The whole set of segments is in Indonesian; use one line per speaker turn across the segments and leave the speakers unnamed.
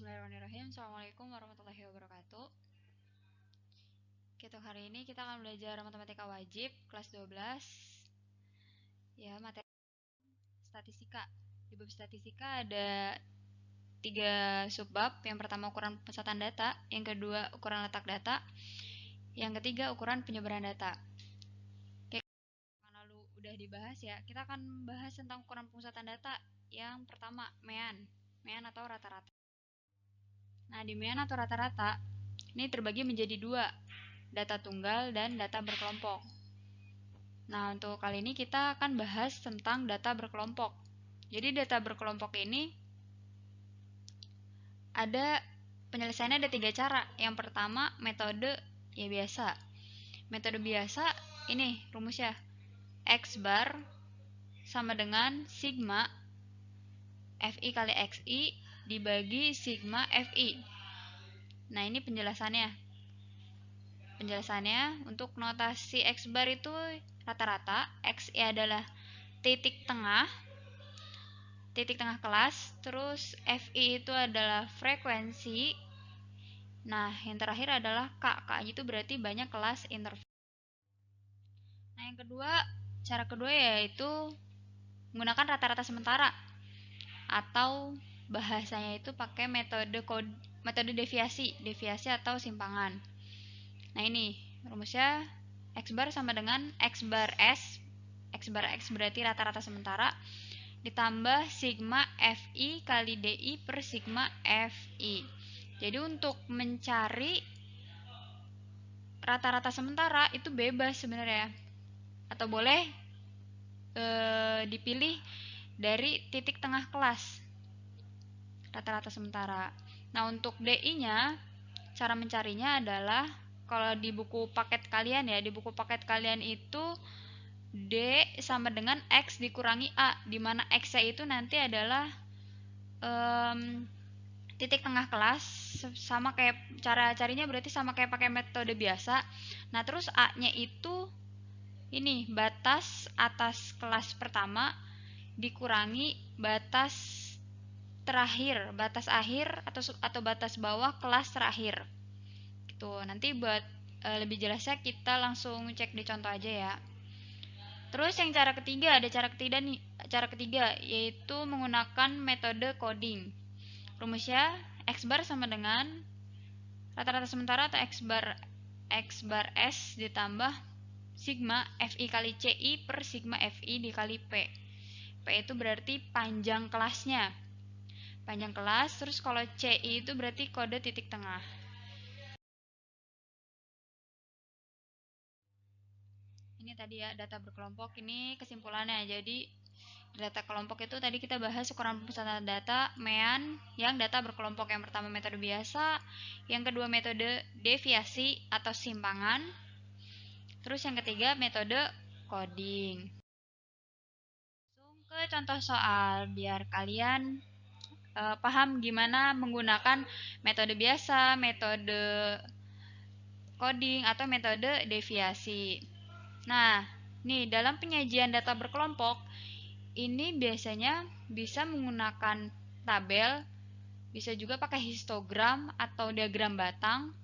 Bismillahirrahmanirrahim. Assalamualaikum warahmatullahi wabarakatuh. Untuk hari ini kita akan belajar matematika wajib kelas 12. Ya, materi statistika. Di bab statistika ada 3 subbab. Yang pertama ukuran pencatatan data, yang kedua ukuran letak data, yang ketiga ukuran penyebaran data. Oke, yang lalu udah dibahas ya. Kita akan bahas tentang ukuran pencatatan data. Yang pertama, mean atau rata-rata. Nah, di mean atau rata-rata ini terbagi menjadi 2, data tunggal dan data berkelompok. Nah, untuk kali ini kita akan bahas tentang data berkelompok. Jadi data berkelompok ini ada penyelesaiannya ada 3 cara. Yang pertama, metode ya biasa. Metode biasa ini rumusnya X bar sama dengan sigma FI kali XI dibagi sigma FI. Nah, ini penjelasannya. Untuk notasi X bar itu rata-rata, XI adalah titik tengah kelas, terus FI itu adalah frekuensi. Nah, yang terakhir adalah K itu berarti banyak kelas interval. Nah, yang kedua, cara kedua yaitu menggunakan rata-rata sementara atau bahasanya itu pakai metode deviasi atau simpangan. Nah, ini rumusnya X bar sama dengan X bar S. X bar X berarti rata-rata sementara ditambah sigma FI kali DI per sigma FI. Jadi untuk mencari rata-rata sementara itu bebas sebenarnya, atau boleh dipilih dari titik tengah kelas rata-rata sementara. Nah, untuk DI-nya cara mencarinya adalah kalau di buku paket kalian ya, di buku paket kalian itu D sama dengan X dikurangi A, di mana X-nya itu nanti adalah titik tengah kelas, sama kayak cara carinya berarti sama kayak pakai metode biasa. Nah, terus A-nya itu ini batas atas kelas pertama dikurangi batas terakhir, batas akhir atau batas bawah kelas terakhir. Gitu. Nanti buat lebih jelasnya kita langsung cek di contoh aja ya. Terus yang cara ketiga, cara ketiga yaitu menggunakan metode coding. Rumusnya X bar sama dengan rata-rata sementara atau X bar S ditambah sigma FI kali CI per sigma FI dikali P. P itu berarti panjang kelasnya. Panjang kelas, terus kalau CI itu berarti kode titik tengah. Ini tadi ya data berkelompok, ini kesimpulannya. Jadi data kelompok itu tadi kita bahas ukuran pencatatan data, mean, yang data berkelompok. Yang pertama metode biasa, yang kedua metode deviasi atau simpangan, terus yang ketiga metode coding. Langsung ke contoh soal biar kalian paham gimana menggunakan metode biasa, metode coding, atau metode deviasi. Nah, nih dalam penyajian data berkelompok ini biasanya bisa menggunakan tabel, bisa juga pakai histogram atau diagram batang,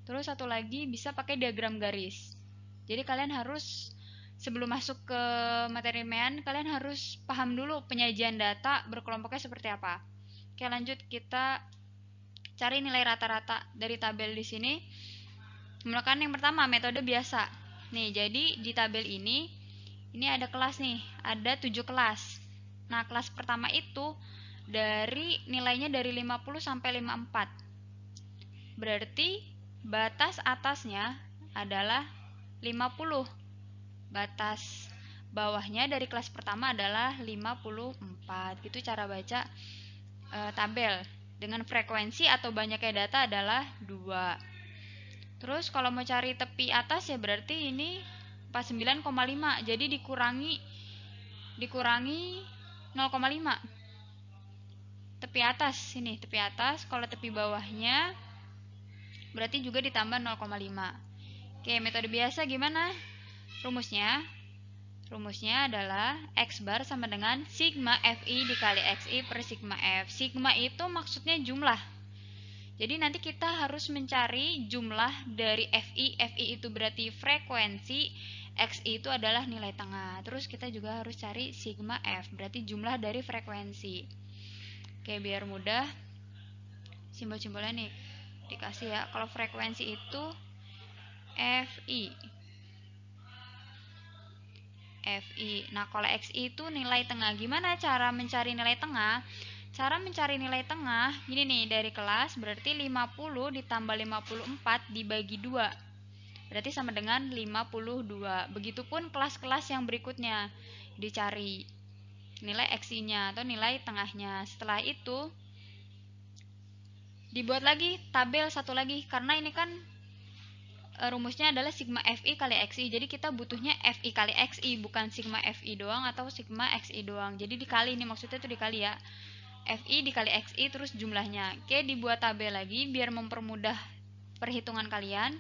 terus satu lagi bisa pakai diagram garis. Jadi kalian harus sebelum masuk ke materi mean, kalian harus paham dulu penyajian data berkelompoknya seperti apa. Oke, lanjut kita cari nilai rata-rata dari tabel di sini. Menggunakan yang pertama metode biasa. Nih, jadi di tabel ini ada kelas nih, ada 7 kelas. Nah, kelas pertama itu nilainya dari 50 sampai 54. Berarti batas atasnya adalah 50. Batas bawahnya dari kelas pertama adalah 54. Gitu cara baca tabel. Dengan frekuensi atau banyaknya data adalah 2. Terus kalau mau cari tepi atas ya berarti ini 49,5. Jadi dikurangi 0,5. Tepi atas ini, tepi atas. Kalau tepi bawahnya berarti juga ditambah 0,5. Oke, metode biasa gimana? Rumusnya adalah X bar sama dengan sigma FI dikali XI per sigma F. Sigma itu maksudnya jumlah. Jadi nanti kita harus mencari jumlah dari FI. FI itu berarti frekuensi, XI itu adalah nilai tengah. Terus kita juga harus cari sigma F, berarti jumlah dari frekuensi. Oke, biar mudah, simbol-simbolnya nih dikasih ya. Kalau frekuensi itu FI. FI. Nah, kalau XI itu nilai tengah. Gimana cara mencari nilai tengah? Cara mencari nilai tengah, gini nih, dari kelas berarti 50 ditambah 54 dibagi 2. Berarti sama dengan 52. Begitupun kelas-kelas yang berikutnya dicari nilai XI-nya atau nilai tengahnya. Setelah itu dibuat lagi tabel satu lagi, karena ini kan rumusnya adalah sigma FI kali XI. Jadi kita butuhnya FI kali XI, bukan sigma FI doang atau sigma XI doang. Jadi dikali, ini maksudnya itu dikali ya. FI dikali XI terus jumlahnya. Oke, dibuat tabel lagi biar mempermudah perhitungan kalian.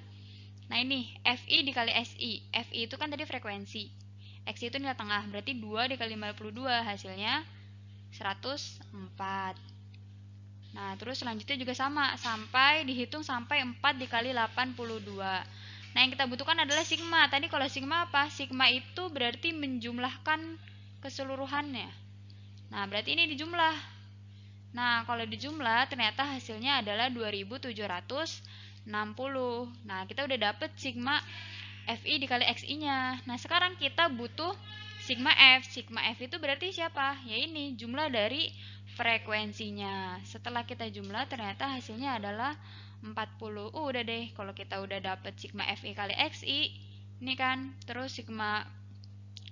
Nah, ini FI dikali SI. FI itu kan tadi frekuensi. XI itu nilai tengah, berarti 2 dikali 52 hasilnya 104. Nah, terus selanjutnya juga sama, sampai dihitung sampai 4 dikali 82. Nah, yang kita butuhkan adalah sigma. Tadi kalau sigma apa? Sigma itu berarti menjumlahkan keseluruhannya. Nah, berarti ini dijumlah. Nah, kalau dijumlah ternyata hasilnya adalah 2760. Nah, kita udah dapet sigma FI dikali XI-nya. Nah, sekarang kita butuh sigma F. Sigma F itu berarti siapa? Ya ini, jumlah dari frekuensinya. Setelah kita jumlah ternyata hasilnya adalah 40. Udah deh, kalau kita udah dapet sigma FI kali XI, ini kan, terus sigma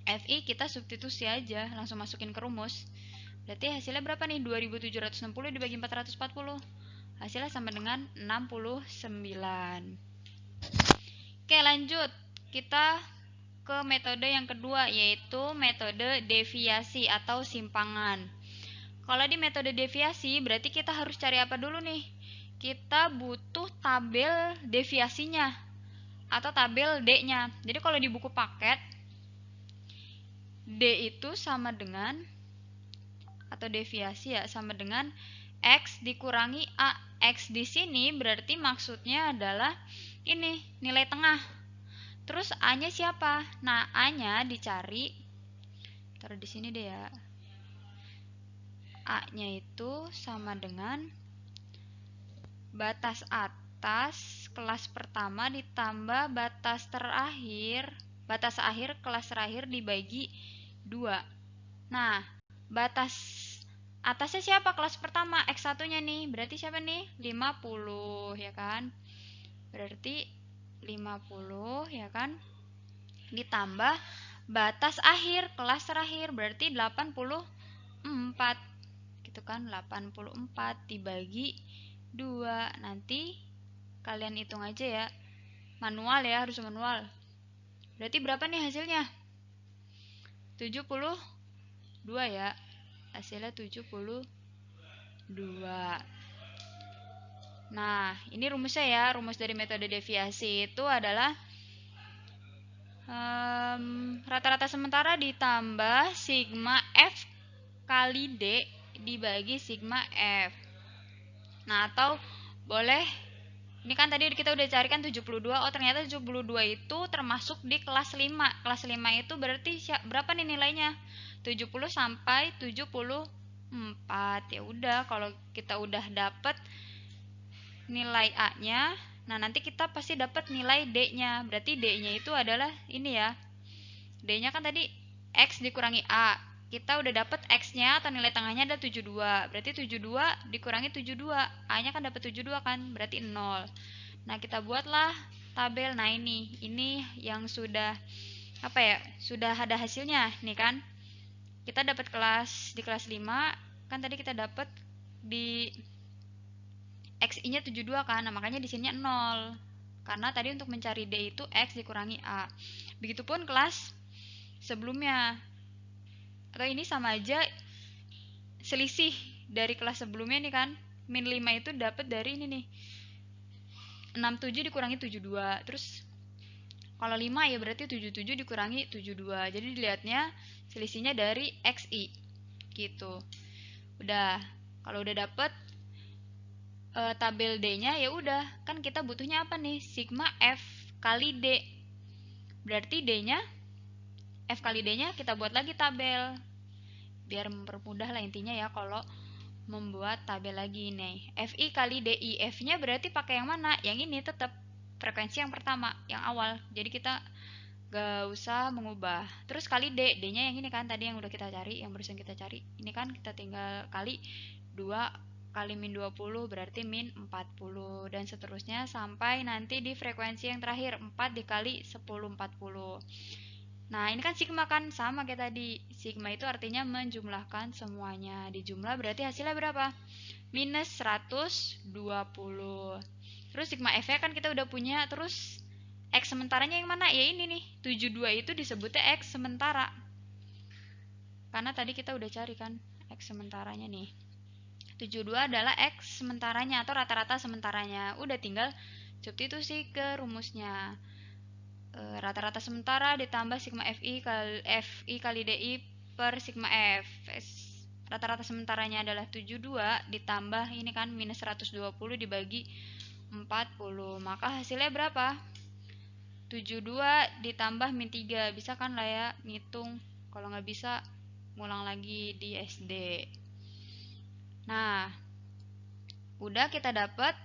FI kita substitusi aja, langsung masukin ke rumus. Berarti hasilnya berapa nih? 2760 dibagi 440. Hasilnya sama dengan 69. Oke, lanjut. Kita ke metode yang kedua, yaitu metode deviasi atau simpangan. Kalau di metode deviasi, berarti kita harus cari apa dulu nih? Kita butuh tabel deviasinya atau tabel D-nya. Jadi kalau di buku paket, D itu sama dengan, atau deviasi ya, sama dengan X dikurangi A. X di sini berarti maksudnya adalah ini, nilai tengah. Terus A-nya siapa? Nah, A-nya dicari, taruh di sini deh ya. A-nya itu sama dengan batas atas kelas pertama ditambah batas akhir kelas terakhir dibagi 2. Nah, batas atasnya siapa? Kelas pertama, X1-nya nih. Berarti siapa nih? 50, ya kan? Berarti 50, ya kan? Ditambah batas akhir kelas terakhir, berarti 84. Gitu kan? 84 dibagi 2. Nanti kalian hitung aja ya. Manual ya, harus manual. Berarti berapa nih hasilnya? 72 ya. Hasilnya 72. Nah, ini rumusnya ya. Rumus dari metode deviasi itu adalah rata-rata sementara ditambah sigma F kali D dibagi sigma F. Nah, atau boleh, ini kan tadi kita udah carikan 72. Oh, ternyata 72 itu termasuk di kelas 5. Kelas 5 itu berarti berapa nih nilainya? 70 sampai 74. Ya udah, kalau kita udah dapet nilai A-nya, nah nanti kita pasti dapat nilai D-nya. Berarti D-nya itu adalah ini ya. D-nya kan tadi X dikurangi A. Kita udah dapat X-nya atau nilai tengahnya ada 72. Berarti 72 dikurangi 72. A-nya kan dapat 72 kan? Berarti 0. Nah, kita buatlah tabel. Nah, ini yang sudah apa ya? Sudah ada hasilnya nih kan. Kita dapat di kelas 5 kan tadi kita dapat di XI-nya 72 kan. Nah, makanya di sini 0. Karena tadi untuk mencari D itu X dikurangi A. Begitupun kelas sebelumnya. Atau ini sama aja selisih dari kelas sebelumnya nih kan. Min 5 itu dapat dari ini nih. 67 dikurangi 72. Terus kalau 5 ya berarti 77 dikurangi 72. Jadi dilihatnya selisihnya dari XI. Gitu. Udah. Kalau udah dapet, tabel D-nya, ya udah, kan kita butuhnya apa nih? Sigma F kali D. Berarti D-nya, F kali D-nya kita buat lagi tabel. Biar mempermudah lah intinya ya kalau membuat tabel lagi nih. FI kali DI. F-nya berarti pakai yang mana? Yang ini tetap frekuensi yang pertama, yang awal. Jadi kita gak usah mengubah. Terus kali D. D-nya yang ini kan tadi yang udah kita cari, yang barusan kita cari. Ini kan kita tinggal kali 2 kali min 20 berarti min 40 dan seterusnya sampai nanti di frekuensi yang terakhir 4 dikali 10 40. Nah, ini kan sigma kan sama kayak tadi. Sigma itu artinya menjumlahkan semuanya. Dijumlah berarti hasilnya berapa? Minus 120. Terus sigma F-nya kan kita udah punya. Terus X sementaranya yang mana? Ya ini nih. 72 itu disebutnya X sementara. Karena tadi kita udah cari kan X sementaranya nih. 72 adalah X sementaranya atau rata-rata sementaranya. Udah tinggal substitusi ke rumusnya. Rata-rata sementara ditambah sigma FI kali DI per sigma F. Rata-rata sementaranya adalah 72 ditambah ini kan minus 120 dibagi 40. Maka hasilnya berapa? 72 ditambah min 3. Bisa kan lah ya ngitung. Kalau nggak bisa ngulang lagi di SD. Nah, udah kita dapat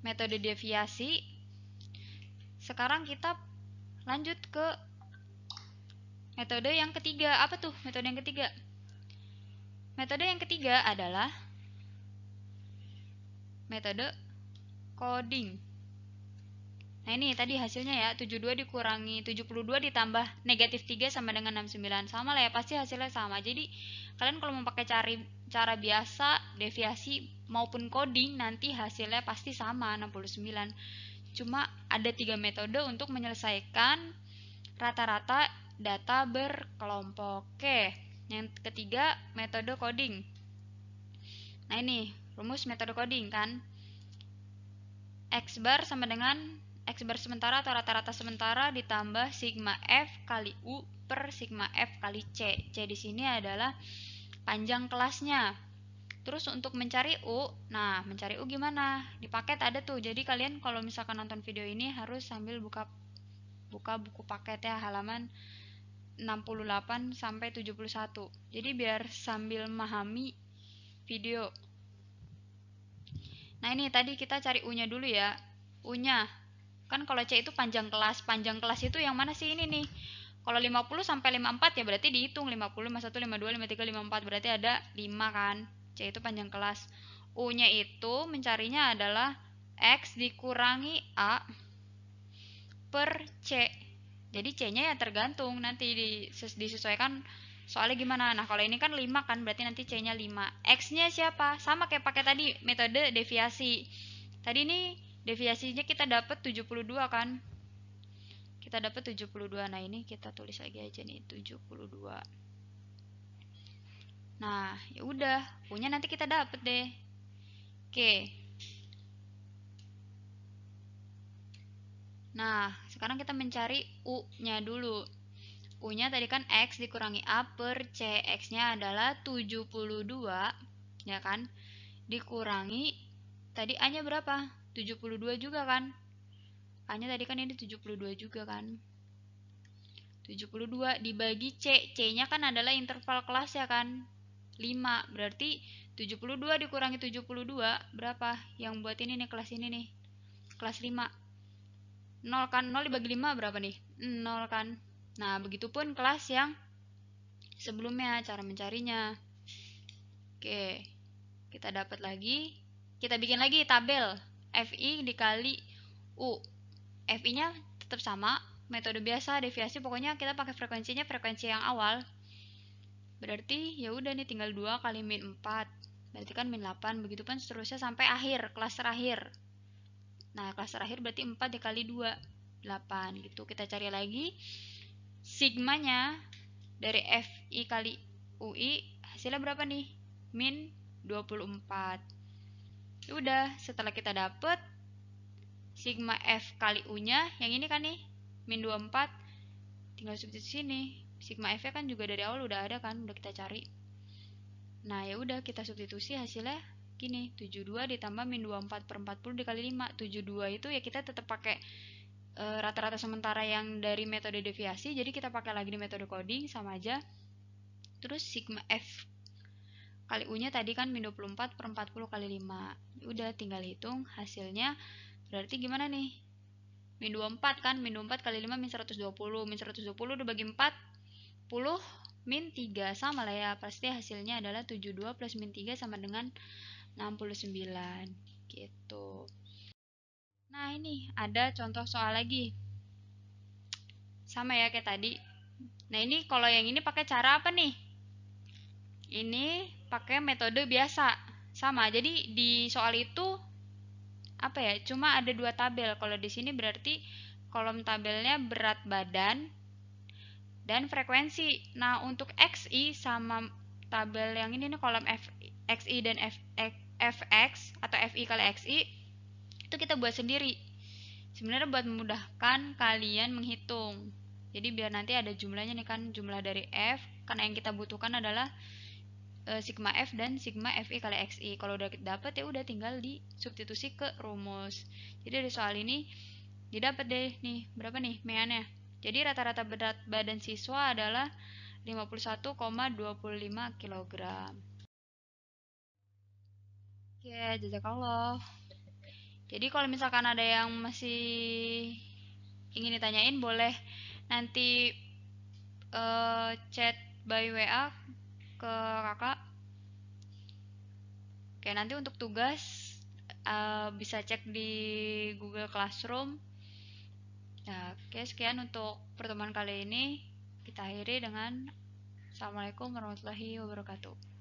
metode deviasi. Sekarang kita lanjut ke metode yang ketiga. Apa tuh metode yang ketiga? Metode yang ketiga adalah metode coding. Nah ini tadi hasilnya ya, 72 dikurangi 72 ditambah negatif 3 sama dengan 69. Sama lah ya, pasti hasilnya sama. Jadi kalian kalau mau pakai cara biasa, deviasi maupun coding, nanti hasilnya pasti sama, 69. Cuma ada 3 metode untuk menyelesaikan rata-rata data berkelompok. Oke, yang ketiga metode coding. Nah ini rumus metode coding kan. X bar sama dengan X bar sementara atau rata-rata sementara ditambah sigma F kali U per sigma F kali C. C di sini adalah panjang kelasnya. Terus untuk mencari U, nah mencari U gimana? Di paket ada tuh. Jadi kalian kalau misalkan nonton video ini harus sambil buka buku paket ya, halaman 68 sampai 71. Jadi biar sambil memahami video. Nah ini tadi kita cari U-nya dulu ya. U-nya kan kalau C itu panjang kelas. Panjang kelas itu yang mana sih ini nih? Kalau 50 sampai 54 ya berarti dihitung 50, 51, 52, 53, 54 berarti ada 5 kan. C itu panjang kelas. U-nya itu mencarinya adalah X dikurangi A per C. Jadi C-nya ya tergantung nanti disesuaikan soalnya gimana. Nah kalau ini kan 5 kan berarti nanti C-nya 5. X-nya siapa? Sama kayak pakai tadi metode deviasi. Tadi ini deviasinya kita dapat 72 kan. Kita dapat 72. Nah ini kita tulis lagi aja nih 72. Nah ya udah, punya nanti kita dapat deh. Oke. Nah sekarang kita mencari U-nya dulu. U-nya tadi kan X dikurangi A per C. X-nya adalah 72, ya kan? Dikurangi, tadi A-nya berapa? 72 juga kan? A-nya tadi kan ini 72 juga kan? 72 dibagi C. C-nya kan adalah interval kelas ya kan? 5. Berarti 72 dikurangi 72, berapa? Yang buat ini nih, kelas ini nih. Kelas 5. 0 kan? 0 dibagi 5 berapa nih? 0 kan? Nah, begitupun kelas yang sebelumnya cara mencarinya. Oke, kita dapat lagi. Kita bikin lagi tabel FI dikali U. FI-nya tetap sama, metode biasa, deviasi, pokoknya kita pakai frekuensinya frekuensi yang awal. Berarti ya udah nih tinggal 2 kali min 4. Berarti kan min 8, begitupun seterusnya sampai akhir, kelas terakhir. Nah, kelas terakhir berarti 4 dikali 2, 8 gitu. Kita cari lagi. Sigmanya dari FI kali UI hasilnya berapa nih? Min 24. Udah, setelah kita dapet sigma F kali U-nya, yang ini kan nih, min 24, tinggal substitusi sini. Sigma F-nya kan juga dari awal udah ada kan, udah kita cari. Nah, ya udah kita substitusi hasilnya gini, 72 ditambah min 24 per 40 dikali 5. 72 itu ya kita tetap pakai rata-rata sementara yang dari metode deviasi, jadi kita pakai lagi di metode coding, sama aja. Terus sigma F kali U nya tadi kan min 24 per 40 kali 5. Udah tinggal hitung hasilnya, berarti gimana nih? Min 24 kan, min 24 kali 5 min 120, min 120 dibagi 40 min 3, sama lah ya, pasti hasilnya adalah 72 plus min 3 sama dengan 69 gitu. Nah ini ada contoh soal lagi, sama ya kayak tadi. Nah ini kalau yang ini pakai cara apa nih? Ini pakai metode biasa, sama. Jadi di soal itu apa ya? Cuma ada 2 tabel. Kalau di sini berarti kolom tabelnya berat badan dan frekuensi. Nah untuk XI sama tabel yang ini nih, kolom XI dan FX atau FI kali XI itu kita buat sendiri. Sebenarnya buat memudahkan kalian menghitung. Jadi biar nanti ada jumlahnya nih kan, jumlah dari F, karena yang kita butuhkan adalah sigma F dan sigma FI kali XI. Kalau udah dapet ya udah tinggal disubstitusi ke rumus. Jadi dari soal ini didapat deh nih, berapa nih meannya. Jadi rata-rata berat badan siswa adalah 51,25 kg. Oke, jazakallah. Jadi kalau misalkan ada yang masih ingin ditanyain, boleh nanti chat by WA ke kakak. Oke, nanti untuk tugas bisa cek di Google Classroom. Nah, oke, sekian untuk pertemuan kali ini. Kita akhiri dengan Assalamualaikum warahmatullahi wabarakatuh.